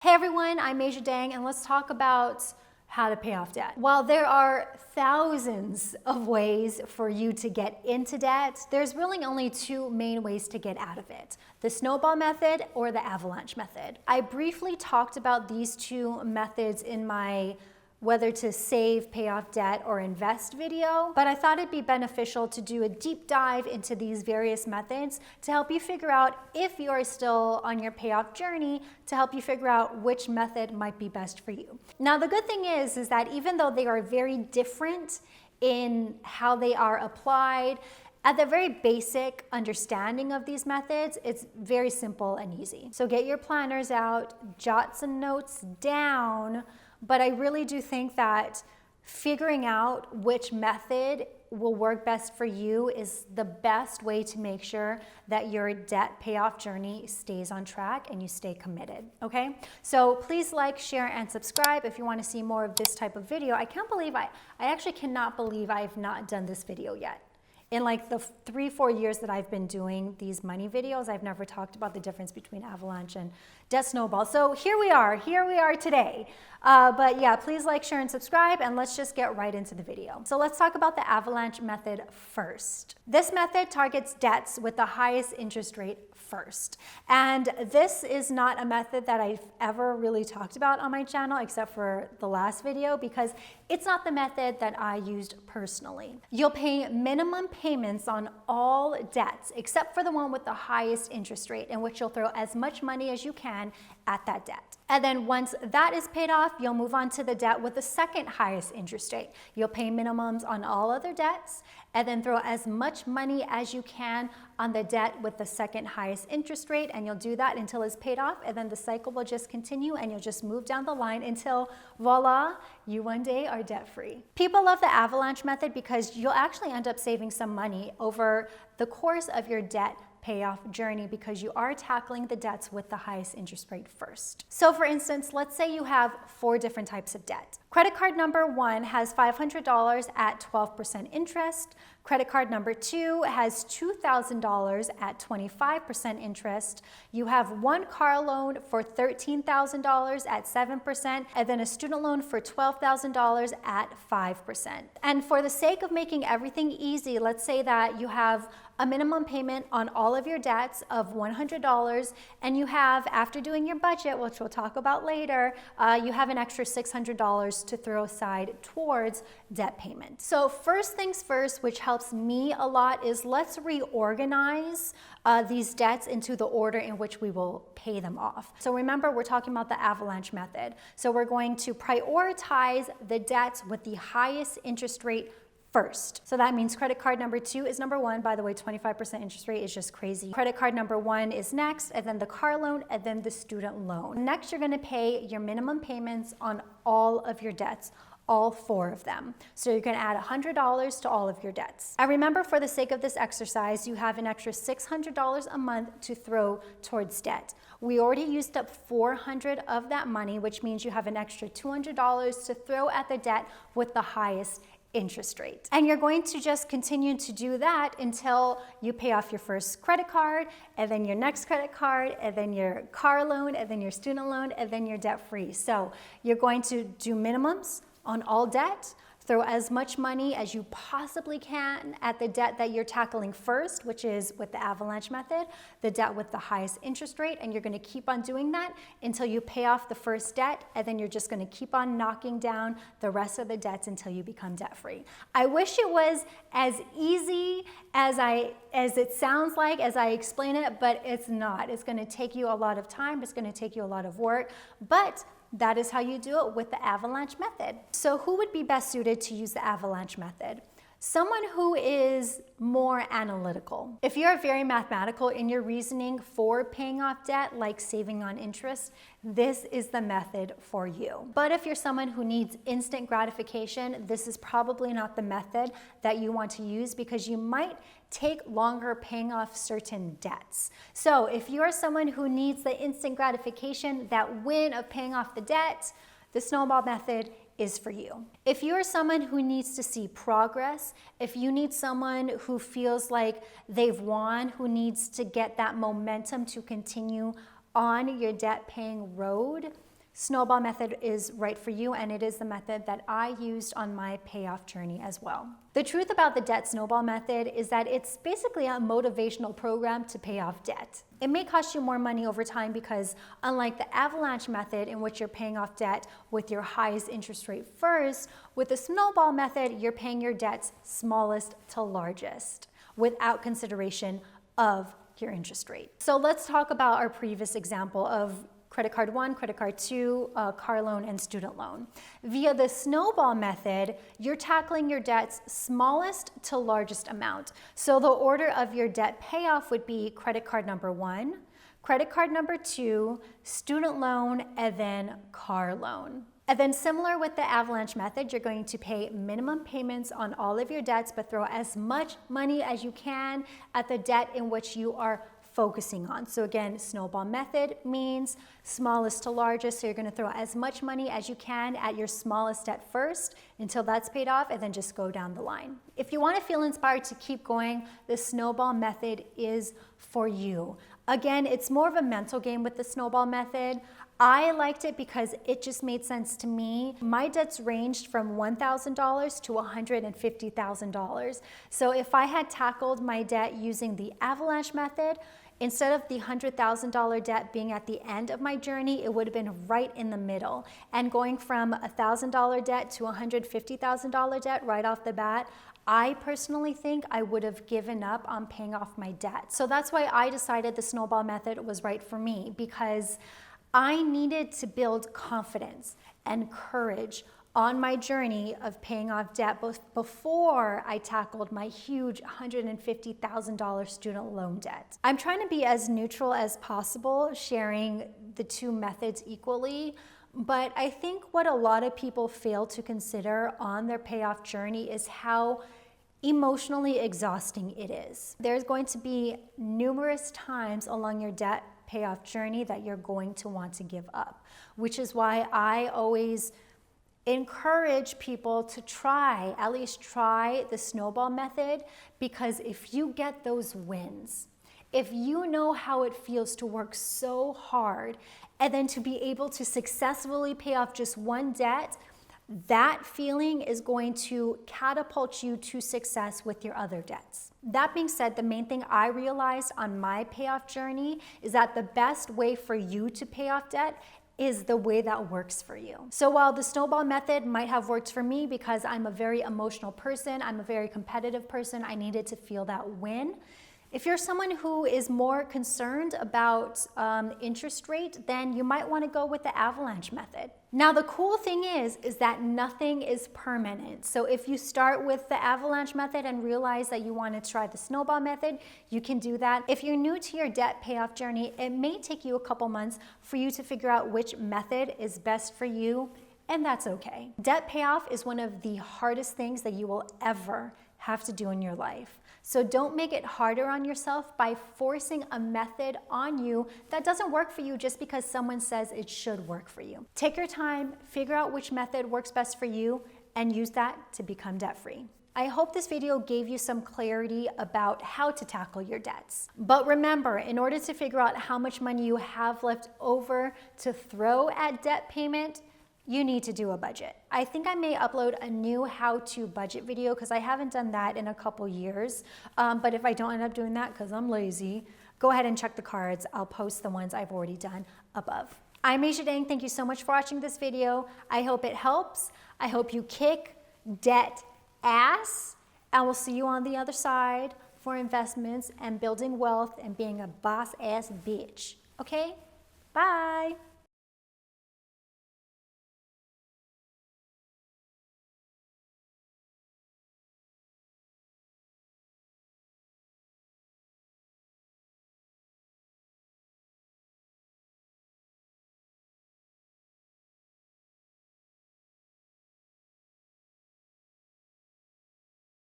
Hey everyone, I'm Major Dang, and let's talk about how to pay off debt. While there are thousands of ways for you to get into debt, there's really only two main ways to get out of it: the snowball method or the avalanche method. I briefly talked about these two methods in my whether to save, pay off debt, or invest video, but I thought it'd be beneficial to do a deep dive into these various methods to help you figure out if you are still on your payoff journey, to help you figure out which method might be best for you. Now, the good thing is that even though they are very different in how they are applied, at the very basic understanding of these methods, it's very simple and easy. So get your planners out, jot some notes down, but I really do think that figuring out which method will work best for you is the best way to make sure that your debt payoff journey stays on track and you stay committed, okay? So please like, share, and subscribe if you want to see more of this type of video. I actually cannot believe I have not done this video yet. In like the 3-4 years that I've been doing these money videos, I've never talked about the difference between Avalanche and Debt Snowball. So here we are today. But yeah, please like, share, and subscribe, and let's just get right into the video. So let's talk about the Avalanche method first. This method targets debts with the highest interest rate first. And this is not a method that I've ever really talked about on my channel except for the last video, because it's not the method that I used personally. You'll pay minimum payments on all debts except for the one with the highest interest rate, in which you'll throw as much money as you can at that debt. And then once that is paid off, you'll move on to the debt with the second highest interest rate. You'll pay minimums on all other debts and then throw as much money as you can on the debt with the second highest interest rate, and you'll do that until it's paid off, and then the cycle will just continue and you'll just move down the line until voila, you one day are debt-free. People love the avalanche method because you'll actually end up saving some money over the course of your debt payoff journey, because you are tackling the debts with the highest interest rate first. So for instance, let's say you have 4 different types of debt. Credit card number 1 has $500 at 12% interest. Credit card number 2 has $2,000 at 25% interest. You have one car loan for $13,000 at 7%, and then a student loan for $12,000 at 5%. And for the sake of making everything easy, let's say that you have a minimum payment on all of your debts of $100, and you have, after doing your budget, which we'll talk about later, you have an extra $600 to throw aside towards debt payment. So first things first, which helps me a lot, is let's reorganize these debts into the order in which we will pay them off. So remember, we're talking about the avalanche method. So we're going to prioritize the debts with the highest interest rate first. So that means credit card number 2 is number 1. By the way, 25% interest rate is just crazy. Credit card number 1 is next, and then the car loan, and then the student loan. Next, you're going to pay your minimum payments on all of your debts, all 4 of them. So you're going to add $100 to all of your debts. And remember, for the sake of this exercise, you have an extra $600 a month to throw towards debt. We already used up $400 of that money, which means you have an extra $200 to throw at the debt with the highest interest rate. And you're going to just continue to do that until you pay off your first credit card, and then your next credit card, and then your car loan, and then your student loan, and then you're debt free. So you're going to do minimums on all debt, throw as much money as you possibly can at the debt that you're tackling first, which is with the avalanche method, the debt with the highest interest rate, and you're going to keep on doing that until you pay off the first debt, and then you're just going to keep on knocking down the rest of the debts until you become debt free. I wish it was as easy as it sounds like as I explain it, but it's not. It's going to take you a lot of time. It's going to take you a lot of work, but that is how you do it with the avalanche method. So who would be best suited to use the avalanche method? Someone who is more analytical. If you're very mathematical in your reasoning for paying off debt, like saving on interest, this is the method for you. But if you're someone who needs instant gratification, this is probably not the method that you want to use, because you might take longer paying off certain debts. So if you're someone who needs the instant gratification, that win of paying off the debt, the snowball method is for you. If you're someone who needs to see progress, if you need someone who feels like they've won, who needs to get that momentum to continue on your debt paying road, Snowball method is right for you, and it is the method that I used on my payoff journey as well. The truth about the Debt Snowball method is that it's basically a motivational program to pay off debt. It may cost you more money over time because unlike the Avalanche method in which you're paying off debt with your highest interest rate first, with the Snowball method, you're paying your debts smallest to largest without consideration of your interest rate. So let's talk about our previous example of credit card 1, credit card 2, car loan, and student loan. Via the Snowball method, you're tackling your debt's smallest to largest amount. So the order of your debt payoff would be credit card number 1, credit card number 2, student loan, and then car loan. And then similar with the Avalanche method, you're going to pay minimum payments on all of your debts, but throw as much money as you can at the debt in which you are focusing on. So again, Snowball method means smallest to largest. So you're going to throw as much money as you can at your smallest debt first until that's paid off, and then just go down the line. If you want to feel inspired to keep going, the Snowball method is for you. Again, it's more of a mental game with the Snowball method. I liked it because it just made sense to me. My debts ranged from $1,000 to $150,000. So if I had tackled my debt using the Avalanche method, instead of the $100,000 debt being at the end of my journey, it would have been right in the middle. And going from a $1,000 debt to $150,000 debt right off the bat, I personally think I would have given up on paying off my debt. So that's why I decided the Snowball method was right for me, because I needed to build confidence and courage on my journey of paying off debt before I tackled my huge $150,000 student loan debt. I'm trying to be as neutral as possible, sharing the two methods equally, but I think what a lot of people fail to consider on their payoff journey is how emotionally exhausting it is. There's going to be numerous times along your debt payoff journey that you're going to want to give up, which is why I always encourage people to at least try the Snowball method, because if you get those wins, if you know how it feels to work so hard and then to be able to successfully pay off just one debt, that feeling is going to catapult you to success with your other debts. That being said, the main thing I realized on my payoff journey is that the best way for you to pay off debt is the way that works for you. So while the Snowball method might have worked for me because I'm a very emotional person, I'm a very competitive person, I needed to feel that win. If you're someone who is more concerned about interest rate, then you might want to go with the Avalanche method. Now, the cool thing is that nothing is permanent. So if you start with the Avalanche method and realize that you want to try the Snowball method, you can do that. If you're new to your debt payoff journey, it may take you a couple months for you to figure out which method is best for you, and that's okay. Debt payoff is one of the hardest things that you will ever have to do in your life. So don't make it harder on yourself by forcing a method on you that doesn't work for you just because someone says it should work for you. Take your time, figure out which method works best for you, and use that to become debt-free. I hope this video gave you some clarity about how to tackle your debts. But remember, in order to figure out how much money you have left over to throw at debt payment, you need to do a budget. I think I may upload a new how-to budget video because I haven't done that in a couple years. But if I don't end up doing that because I'm lazy, go ahead and check the cards. I'll post the ones I've already done above. I'm Aisha Dang. Thank you so much for watching this video. I hope it helps. I hope you kick debt ass, and we'll see you on the other side for investments and building wealth and being a boss-ass bitch. Okay? Bye.